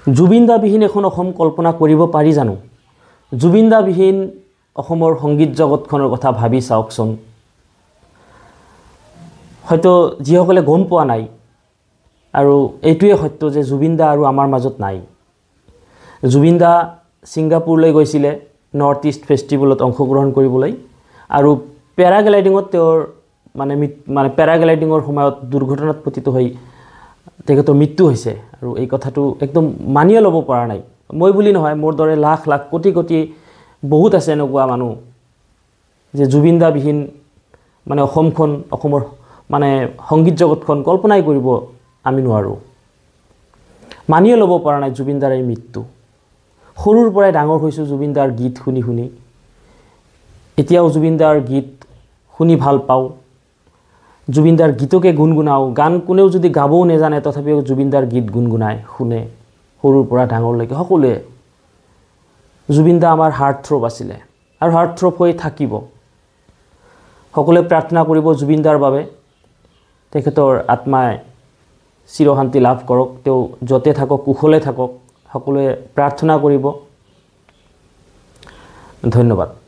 জুবিন দাবিহীন এখন অসম কল্পনা কৰিব পাৰি জানো? জুবিন দাবিহীন অসমৰ সংগীত জগতখনৰ কথা ভাবি চাওকচোন। হয়তো যিসকলে গম পোৱা নাই আৰু এইটোৱে সত্য যে জুবিন দা আৰু আমাৰ মাজত নাই। জুবিন দা ছিংগাপুৰলৈ গৈছিলে নৰ্থ ইষ্ট ফেষ্টিভেলত অংশগ্ৰহণ কৰিবলৈ আৰু পেৰাগ্লাইডিঙত তেওঁৰ মানে পেৰাগ্লাইডিঙৰ সময়ত দুৰ্ঘটনাত পতিত হৈ তেখেতৰ মৃত্যু হৈছে আৰু এই কথাটো একদম মানিয়ে ল'ব পৰা নাই। মই বুলি নহয়, মোৰ দৰে লাখ লাখ কোটি কোটি বহুত আছে এনেকুৱা মানুহ যে জুবিন দাবিহীন মানে অসমৰ মানে সংগীত জগতখন কল্পনাই কৰিব আমি নোৱাৰোঁ। মানিয়ে ল'ব পৰা নাই জুবিন দাৰ এই মৃত্যু। সৰুৰ পৰাই ডাঙৰ হৈছোঁ জুবিন দাৰ গীত শুনি শুনি। এতিয়াও জুবিন দাৰ গীত শুনি ভাল পাওঁ। জুবিন দাৰ গীতকে গুণগুণাওঁ। গান কোনেও যদি গাবও নেজানে তথাপিও জুবিন দাৰ গীত গুণগুণায়, শুনে সৰুৰ পৰা ডাঙৰলৈকে সকলোৱে। জুবিন দা আমাৰ হাৰ্ট থ্ৰব আছিলে আৰু হাৰ্ট থ্ৰব হৈ থাকিব। সকলোৱে প্ৰাৰ্থনা কৰিব জুবিন দাৰ বাবে, তেখেতৰ আত্মাই চিৰশান্তি লাভ কৰক, তেওঁ য'তে থাকক কুশলে থাকক, সকলোৱে প্ৰাৰ্থনা কৰিব। ধন্যবাদ।